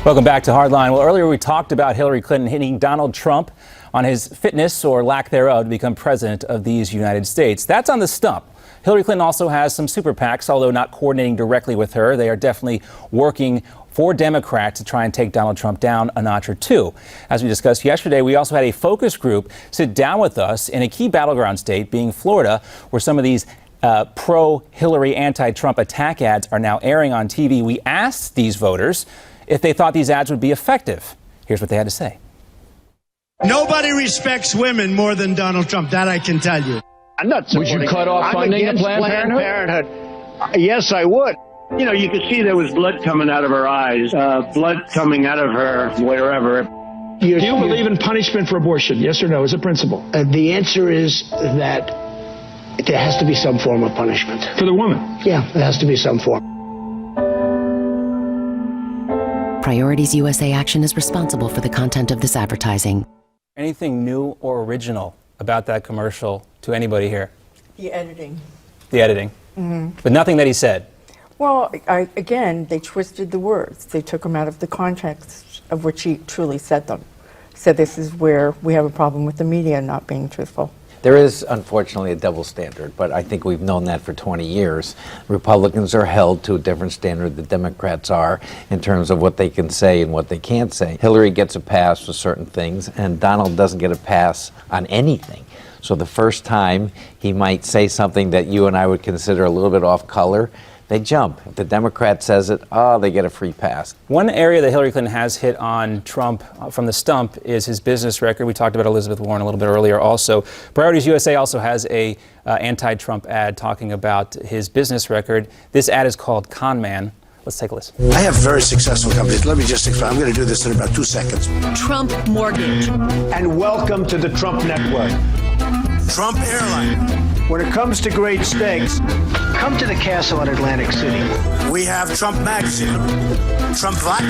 Welcome back to Hardline. Well, earlier we talked about Hillary Clinton hitting Donald Trump on his fitness or lack thereof to become president of these United States. That's on the stump. Hillary Clinton also has some super PACs, although not coordinating directly with her. They are definitely working for Democrats to try and take Donald Trump down a notch or two. As we discussed yesterday, we also had a focus group sit down with us in a key battleground state, being Florida, where some of these pro-Hillary, anti-Trump attack ads are now airing on TV. We asked these voters if they thought these ads would be effective. Here's what they had to say. Nobody respects women more than Donald Trump. That I can tell you. I'm not supporting. Would you cut off funding to Planned Parenthood? Yes, I would. You know, you could see there was blood coming out of her eyes, blood coming out of her wherever. Do you believe in punishment for abortion? Yes or no, as a principle? The answer is that there has to be some form of punishment. For the woman? Yeah, there has to be some form. Priorities USA Action is responsible for the content of this advertising. Anything new or original about that commercial to anybody here? The editing. The editing. Mm-hmm. But nothing that he said. Well, again, they twisted the words. They took them out of the context of which he truly said them. So this is where we have a problem with the media not being truthful. There is, unfortunately, a double standard, but I think we've known that for 20 years. Republicans are held to a different standard than Democrats are in terms of what they can say and what they can't say. Hillary gets a pass for certain things, and Donald doesn't get a pass on anything. So the first time he might say something that you and I would consider a little bit off color, they jump. If the Democrat says it, they get a free pass. One area that Hillary Clinton has hit on Trump from the stump is his business record. We talked about Elizabeth Warren a little bit earlier also. Priorities USA also has a anti-Trump ad talking about his business record. This ad is called Con Man. Let's take a listen. I have very successful companies. Let me just explain. I'm going to do this in about 2 seconds. Trump Mortgage. And welcome to the Trump Network. Trump Airline. When it comes to great steaks, Come to the castle in Atlantic City. We have Trump Magazine, Trump Vodka,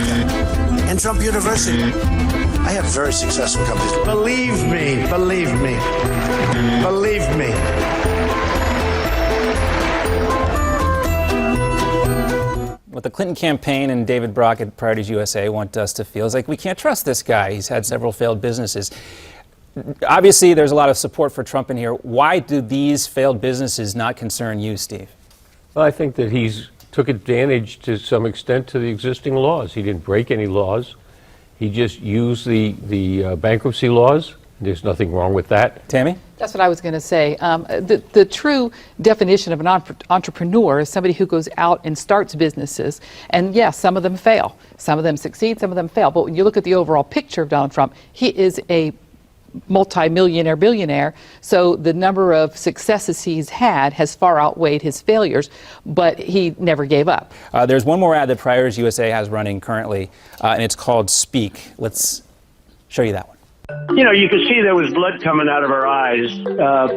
and Trump University. I have very successful companies. Believe me, believe me, believe me. What the Clinton campaign and David Brock at Priorities USA want us to feel is like we can't trust this guy. He's had several failed businesses. Obviously, there's a lot of support for Trump in here. Why do these failed businesses not concern you, Steve? Well, I think that he's took advantage to some extent to the existing laws. He didn't break any laws. He just used the bankruptcy laws. There's nothing wrong with that. Tammy? That's what I was going to say. The true definition of an entrepreneur is somebody who goes out and starts businesses. And yes, some of them fail. Some of them succeed, some of them fail. But when you look at the overall picture of Donald Trump, he is a multi-millionaire billionaire, so the number of successes he's had has far outweighed his failures, but he never gave up. There's one more ad that Priorities USA has running currently, and it's called Speak. Let's show you that one. You know, you could see there was blood coming out of her eyes,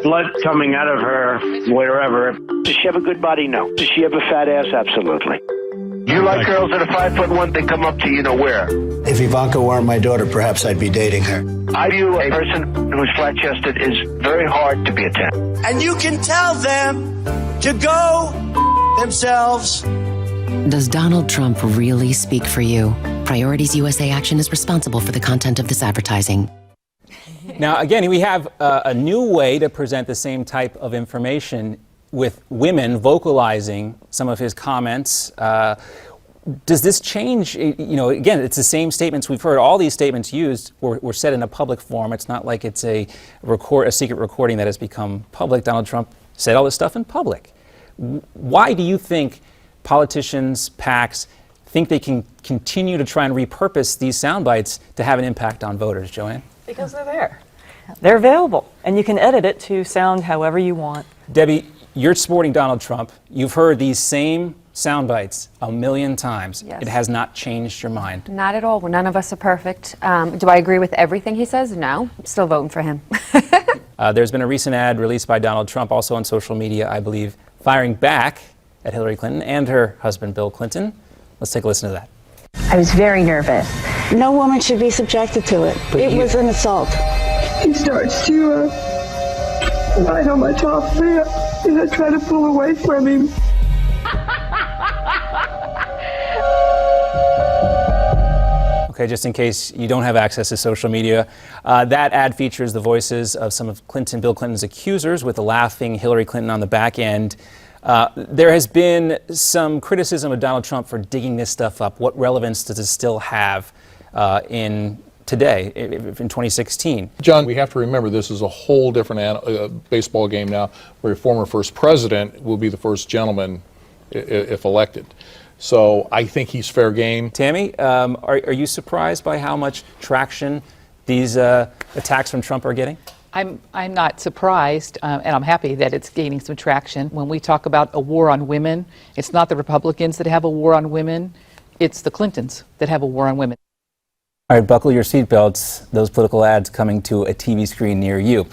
blood coming out of her wherever. Does she have a good body? No. Does she have a fat ass? Absolutely. you like girls that are 5'1", they come up to you know where. If Ivanka weren't my daughter, perhaps I'd be dating her. I view a person who's flat-chested is very hard to be a 10. And you can tell them to go themselves. Does Donald Trump really speak for you? Priorities USA Action is responsible for the content of this advertising. Now, again, we have a new way to present the same type of information with women vocalizing some of his comments. Does this change? You know, again, it's the same statements we've heard. All these statements used were said in a public forum. It's not like it's a secret recording that has become public. Donald Trump said all this stuff in public. Why do you think politicians, PACs, think they can continue to try and repurpose these sound bites to have an impact on voters, Joanne? Because they're there. They're available, and you can edit it to sound however you want. Debbie, you're supporting Donald Trump. You've heard these same sound bites a million times. Yes. It has not changed your mind. Not at all. None of us are perfect. Do I agree with everything he says? No. I'm still voting for him. There's been a recent ad released by Donald Trump, also on social media, I believe, firing back at Hillary Clinton and her husband, Bill Clinton. Let's take a listen to that. I was very nervous. No woman should be subjected to it. It was an assault. He starts to ride on my top lip, and I try to pull away from him. okay, just in case you don't have access to social media. That ad features the voices of some of Bill Clinton's accusers, with the laughing Hillary Clinton on the back end. There has been some criticism of Donald Trump for digging this stuff up. What relevance does it still have in today, in 2016? John, we have to remember this is a whole different baseball game now, where a former first president will be the first gentleman if elected. So I think he's fair game. Tammy, are you surprised by how much traction these attacks from Trump are getting? I'm not surprised, and I'm happy that it's gaining some traction. When we talk about a war on women, it's not the Republicans that have a war on women, it's the Clintons that have a war on women. All right, buckle your seatbelts. Those political ads coming to a TV screen near you.